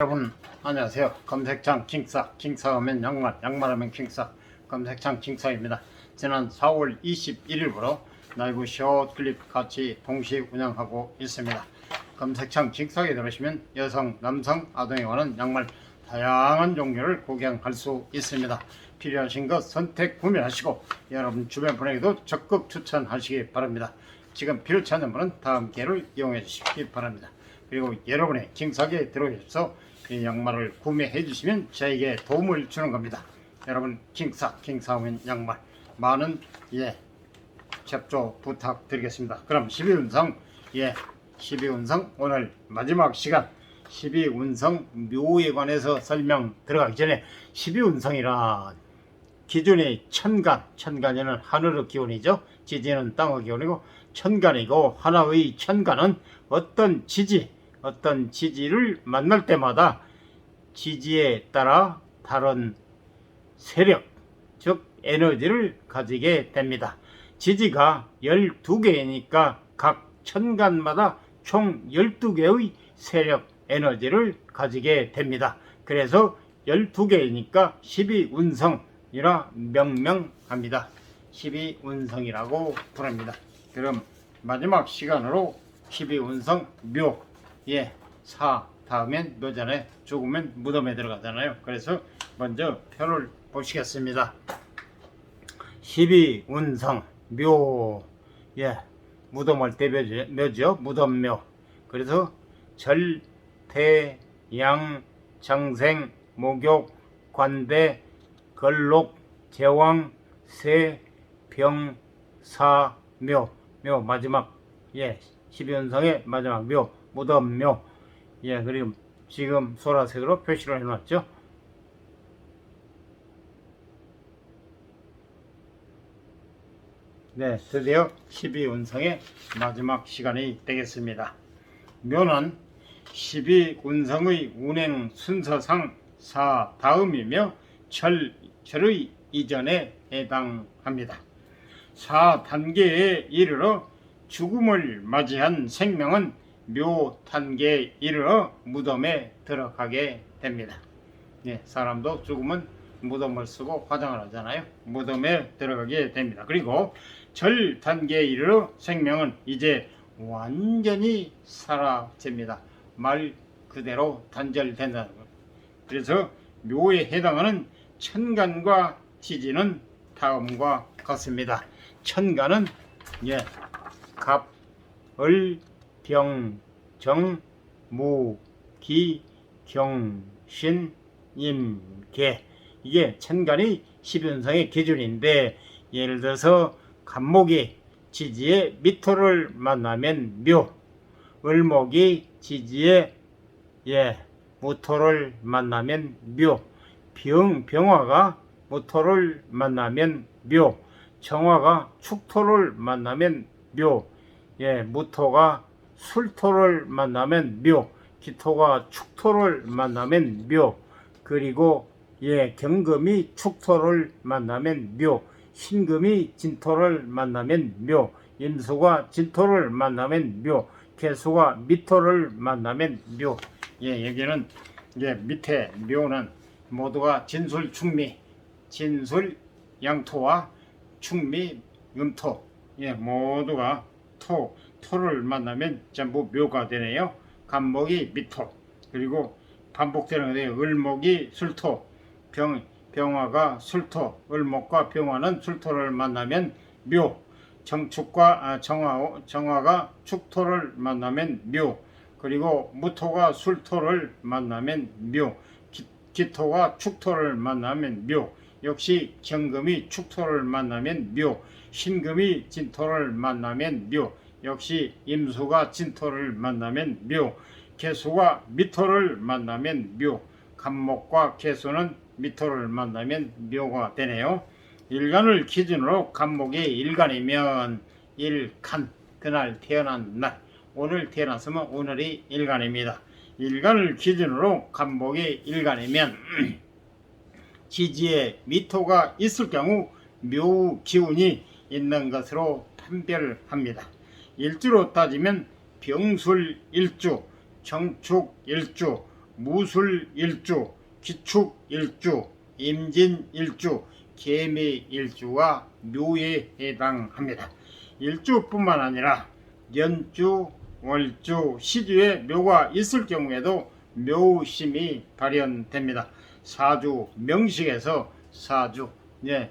여러분 안녕하세요. 검색창 킹싸하면 양말하면 킹싸 검색창 킹싸입니다. 지난 4월 21일부로 라이브 숏 클립 같이 동시 운영하고 있습니다. 검색창 킹싸에 들어오시면 여성, 남성, 아동에 관한 양말 다양한 종류를 구경할 수 있습니다. 필요하신 것 선택 구매하시고 여러분 주변 분에게도 적극 추천하시기 바랍니다. 지금 필요치 않는 분은 다음 기회를 이용해 주시기 바랍니다. 그리고 여러분의 킹싸에 들어오셔서 이 양말을 구매해 주시면 저에게 도움을 주는 겁니다. 여러분 킹싸하면 양말 많은 접촉 부탁드리겠습니다. 그럼 12운성 12운성 오늘 마지막 시간 12운성 묘에 관해서 설명 들어가기 전에 12운성이란 기준이 천간에는 하늘의 기운이죠. 지지는 땅의 기운이고 천간이고 하나의 천간은 어떤 지지를 만날 때마다 지지에 따라 다른 세력, 즉 에너지를 가지게 됩니다. 지지가 12개이니까 각 천간마다 총 12개의 세력 에너지를 가지게 됩니다. 그래서 12개이니까 12운성이라 명명합니다. 12운성이라고 부릅니다. 그럼 마지막 시간으로 12운성 묘 사 다음엔 묘잖아요. 죽으면 무덤에 들어가잖아요. 그래서 먼저 표를 보시겠습니다. 12운성 묘 무덤할 때 묘죠. 무덤묘. 그래서 절, 태, 양, 장생, 목욕, 관대, 걸록, 제왕, 세, 병, 사, 묘 마지막 12운성의 마지막 묘 무덤묘. 그리고 지금 소라색으로 표시를 해놨죠. 드디어 12운성의 마지막 시간이 되겠습니다. 묘는 12운성의 운행 순서상 사 다음이며 절의 이전에 해당합니다. 4단계에 이르러 죽음을 맞이한 생명은 묘 단계에 이르러 무덤에 들어가게 됩니다. 사람도 죽으면 무덤을 쓰고 화장을 하잖아요. 무덤에 들어가게 됩니다. 그리고 절 단계에 이르러 생명은 이제 완전히 사라집니다. 말 그대로 단절된다는 것. 그래서 묘에 해당하는 천간과 지지는 다음과 같습니다. 천간은 갑, 을, 병, 정, 무, 기, 경, 신, 임, 개. 이게 천간이 12운성의 기준인데, 예를 들어서 갑목이 지지의 미토를 만나면 묘, 을목이 지지의 무토를 만나면 묘, 병화가 무토를 만나면 묘, 정화가 축토를 만나면 묘, 무토가 술토를 만나면 묘, 기토가 축토를 만나면 묘, 그리고 경금이 축토를 만나면 묘, 신금이 진토를 만나면 묘, 임수가 진토를 만나면 묘, 개수가 미토를 만나면 묘. 여기는 밑에 묘는 모두가 진술 충미, 진술 양토와 충미 음토 모두가 토를 만나면 전부 묘가 되네요. 갑목이 미토, 그리고 반복되는 거예요. 을목이 술토, 병화가 술토, 을목과 병화는 술토를 만나면 묘, 정축과 정화가 축토를 만나면 묘, 그리고 무토가 술토를 만나면 묘, 기토가 축토를 만나면 묘, 역시 경금이 축토를 만나면 묘, 신금이 진토를 만나면 묘, 역시 임수가 진토를 만나면 묘, 개수가 미토를 만나면 묘, 갑목과 개수는 미토를 만나면 묘가 되네요. 일간을 기준으로 갑목이 일간이면 일간, 그날 태어난 날, 오늘 태어났으면 오늘이 일간입니다. 일간을 기준으로 갑목이 일간이면 지지에 미토가 있을 경우 묘 기운이 있는 것으로 판별합니다. 일주로 따지면 병술 일주, 정축 일주, 무술일주, 기축일주, 임진일주, 개미일주가 묘에 해당합니다. 일주뿐만 아니라 연주, 월주, 시주에 묘가 있을 경우에도 묘심이 발현됩니다. 사주 명식에서 사주,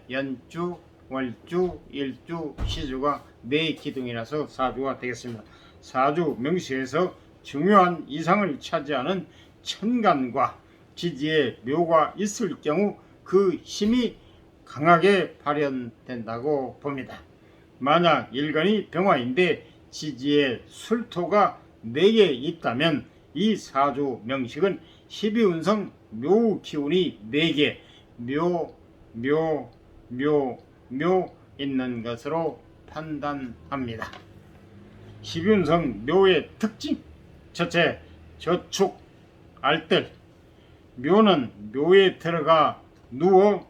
연주, 월주, 일주, 시주가 네 기둥이라서 사주가 되겠습니다. 사주 명식에서 중요한 이상을 차지하는 천간과 지지에 묘가 있을 경우 그 힘이 강하게 발현된다고 봅니다. 만약 일간이 병화인데 지지에 술토가 4개 있다면 이 사주 명식은 12운성 묘 기운이 4개 묘 있는 것으로 판단합니다. 12운성 묘의 특징 첫째, 저축, 알뜰. 묘는 묘에 들어가 누워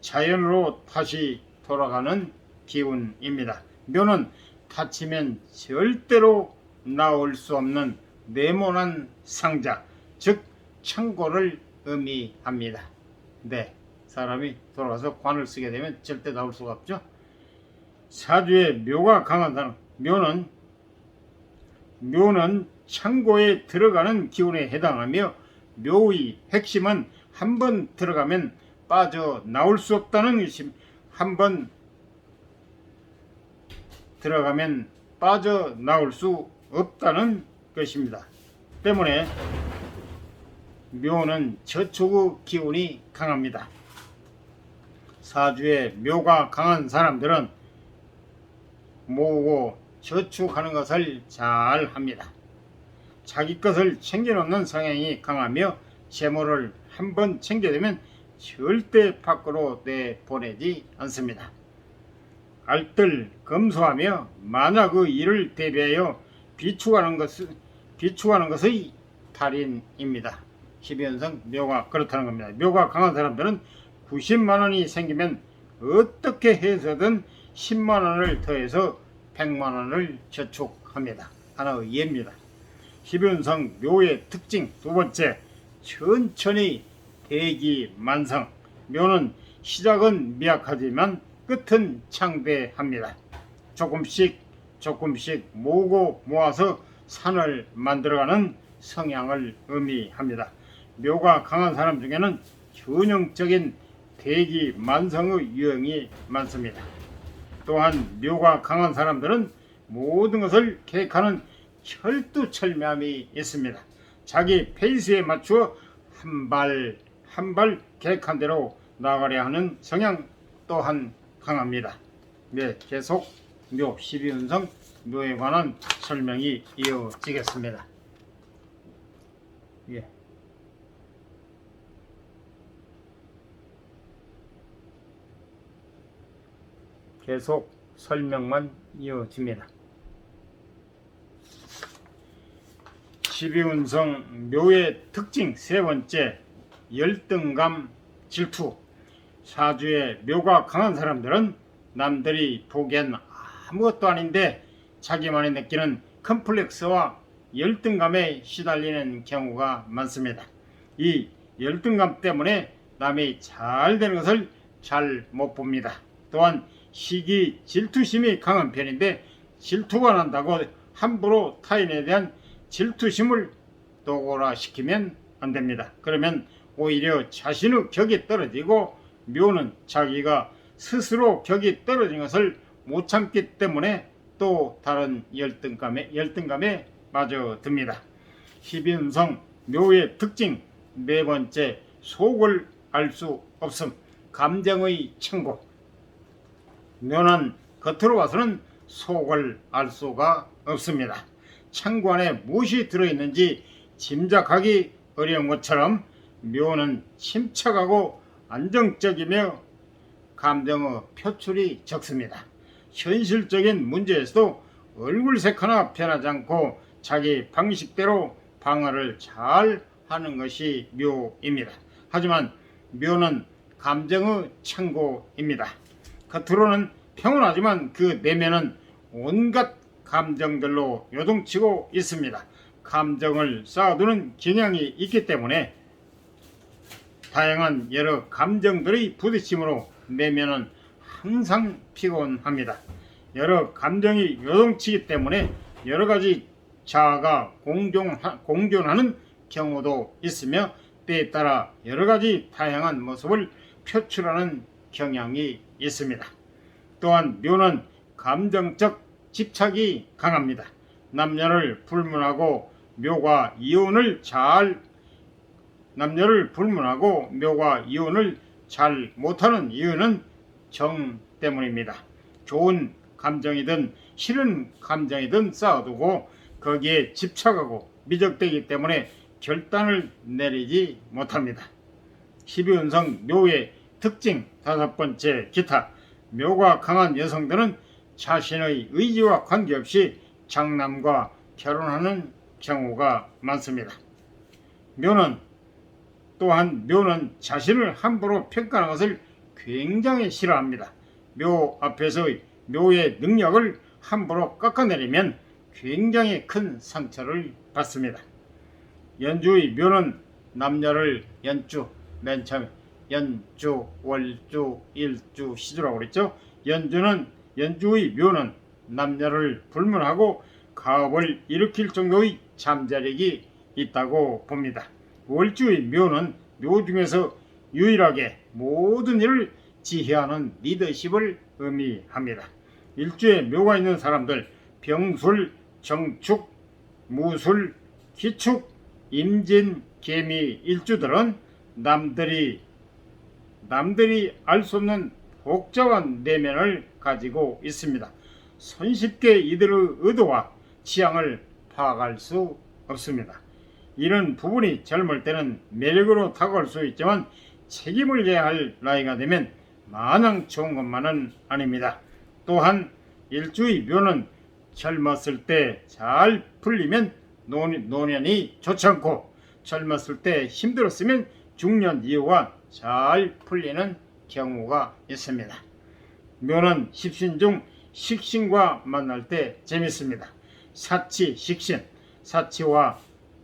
자연으로 다시 돌아가는 기운입니다. 묘는 다치면 절대로 나올 수 없는 네모난 상자, 즉 창고를 의미합니다. 사람이 돌아가서 관을 쓰게 되면 절대 나올 수가 없죠. 사주에 묘가 강한 사람, 묘는 창고에 들어가는 기운에 해당하며 묘의 핵심은 한번 들어가면 빠져나올 수 없다는 의심, 한번 들어가면 빠져나올 수 없다는 것입니다. 때문에 묘는 저축의 기운이 강합니다. 사주에 묘가 강한 사람들은 모으고 저축하는 것을 잘 합니다. 자기 것을 챙겨놓는 성향이 강하며 재물을 한번 챙겨두면 절대 밖으로 내보내지 않습니다. 알뜰 검소하며 만약의 일을 대비하여 비축하는 것의 달인입니다. 12연성 묘가 그렇다는 겁니다. 묘가 강한 사람들은 90만원이 생기면 어떻게 해서든 10만원을 더해서 100만원을 저축합니다. 하나의 예입니다. 12운성 묘의 특징 두 번째, 천천히 대기만성. 묘는 시작은 미약하지만 끝은 창대합니다. 조금씩 모으고 모아서 산을 만들어가는 성향을 의미합니다. 묘가 강한 사람 중에는 전형적인 대기만성의 유형이 많습니다. 또한 묘가 강한 사람들은 모든 것을 계획하는 철두철미함이 있습니다. 자기 페이스에 맞추어 한 발 계획한 대로 나가려 하는 성향 또한 강합니다. 계속 묘 12운성 묘에 관한 설명이 이어지겠습니다. 계속 설명만 이어집니다. 12운성 묘의 특징 세 번째, 열등감, 질투. 사주에 묘가 강한 사람들은 남들이 보기엔 아무것도 아닌데 자기만이 느끼는 컴플렉스와 열등감에 시달리는 경우가 많습니다. 이 열등감 때문에 남이 잘 되는 것을 잘 못 봅니다. 또한 시기 질투심이 강한 편인데 질투가 난다고 함부로 타인에 대한 질투심을 도굴화시키면 안 됩니다. 그러면 오히려 자신의 격이 떨어지고 묘는 자기가 스스로 격이 떨어진 것을 못 참기 때문에 또 다른 열등감에 빠져듭니다. 12운성 묘의 특징 네 번째, 속을 알 수 없음, 감정의 창고. 묘는 겉으로 봐서는 속을 알 수가 없습니다. 창고 안에 무엇이 들어있는지 짐작하기 어려운 것처럼 묘는 침착하고 안정적이며 감정의 표출이 적습니다. 현실적인 문제에서도 얼굴색 하나 변하지 않고 자기 방식대로 방어를 잘 하는 것이 묘입니다. 하지만 묘는 감정의 창고입니다. 겉으로는 평온하지만 그 내면은 온갖 감정들로 요동치고 있습니다. 감정을 쌓아두는 경향이 있기 때문에 다양한 여러 감정들의 부딪힘으로 내면은 항상 피곤합니다. 여러 감정이 요동치기 때문에 여러가지 자아가 공존하는 경우도 있으며 때에 따라 여러가지 다양한 모습을 표출하는 경향이 있습니다. 또한 묘는 감정적 집착이 강합니다. 남녀를 불문하고 묘가 이혼을 잘 못하는 이유는 정 때문입니다. 좋은 감정이든 싫은 감정이든 쌓아두고 거기에 집착하고 미적되기 때문에 결단을 내리지 못합니다. 12운성 묘의 특징 5번째 기타. 묘가 강한 여성들은 자신의 의지와 관계없이 장남과 결혼하는 경우가 많습니다. 묘는 자신을 함부로 평가하는 것을 굉장히 싫어합니다. 묘 앞에서 묘의 능력을 함부로 깎아내리면 굉장히 큰 상처를 받습니다. 연주의 묘는 남녀를 맨 처음에 연주, 월주, 일주, 시주라고 그랬죠. 연주의 묘는 남녀를 불문하고 가업을 일으킬 정도의 잠재력이 있다고 봅니다. 월주의 묘는 묘 중에서 유일하게 모든 일을 지휘하는 리더십을 의미합니다. 일주에 묘가 있는 사람들, 병술, 정축, 무술, 기축, 임진, 개미 일주들은 남들이 알 수 없는 복잡한 내면을 가지고 있습니다. 손쉽게 이들의 의도와 취향을 파악할 수 없습니다. 이런 부분이 젊을 때는 매력으로 다가올 수 있지만 책임을 져야 할 나이가 되면 마냥 좋은 것만은 아닙니다. 또한 일주의 묘는 젊었을 때 잘 풀리면 노년이 좋지 않고 젊었을 때 힘들었으면 중년 이후가 잘 풀리는 경우가 있습니다. 묘는 십신 중 식신과 만날 때 재밌습니다. 사치, 식신, 사치와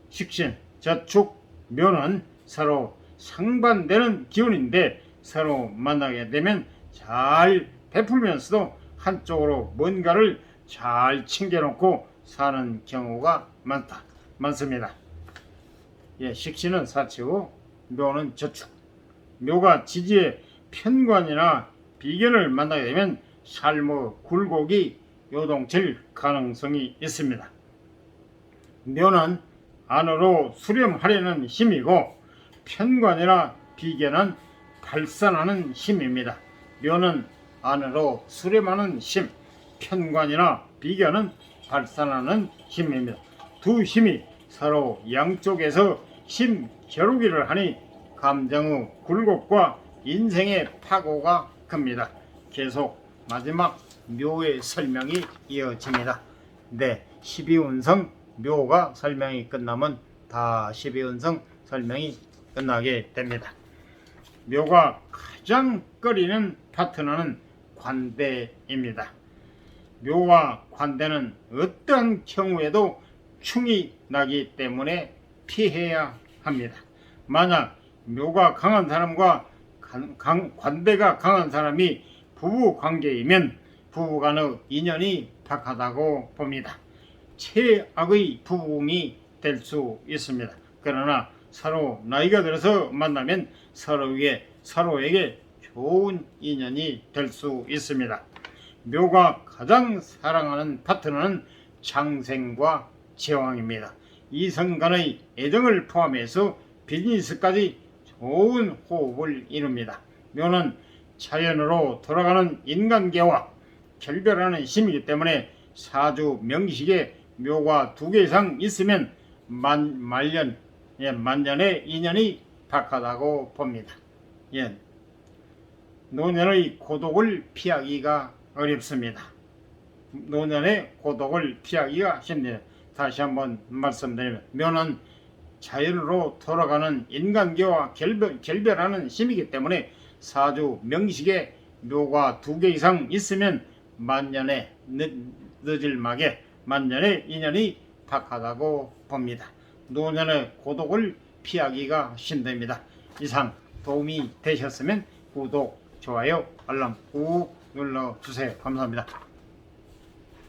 식신, 저축, 묘는 서로 상반되는 기운인데 서로 만나게 되면 잘 베풀면서도 한쪽으로 뭔가를 잘 챙겨놓고 사는 경우가 많습니다. 식신은 사치고 묘는 저축. 묘가 지지의 편관이나 비견을 만나게 되면 삶의 굴곡이 요동칠 가능성이 있습니다. 묘는 안으로 수렴하려는 힘이고 편관이나 비견은 발산하는 힘입니다. 묘는 안으로 수렴하는 힘, 편관이나 비견은 발산하는 힘입니다. 두 힘이 서로 양쪽에서 힘 겨루기를 하니 감정의 굴곡과 인생의 파고가 큽니다. 계속 마지막 묘의 설명이 이어집니다. 12운성 묘가 설명이 끝나면 다 12운성 설명이 끝나게 됩니다. 묘가 가장 꺼리는 파트너는 관대입니다. 묘와 관대는 어떠한 경우에도 충이 나기 때문에 피해야 합니다. 만약 묘가 강한 사람과 관대가 강한 사람이 부부 관계이면 부부간의 인연이 박하다고 봅니다. 최악의 부부궁이 될 수 있습니다. 그러나 서로 나이가 들어서 만나면 서로에게 좋은 인연이 될 수 있습니다. 묘가 가장 사랑하는 파트너는 장생과 제왕입니다. 이성 간의 애정을 포함해서 비즈니스까지 좋은 호흡을 이룹니다. 묘는 자연으로 돌아가는 인간계와 결별하는 힘이기 때문에 사주 명식에 묘가 2개 이상 있으면 만년의 인연이 박하다고 봅니다. 노년의 고독을 피하기가 어렵습니다. 노년의 고독을 피하기가 힘듭니다. 다시 한번 말씀드리면 묘는 자연으로 돌아가는 인간계와 결별하는 힘이기 때문에 사주 명식에 묘가 2개 이상 있으면 늦을막에 만년의 인연이 박하다고 봅니다. 봅니다. 노년의 고독을 피하기가 힘듭니다. 이상 도움이 되셨으면 구독, 좋아요, 알람 꾹 눌러주세요. 감사합니다.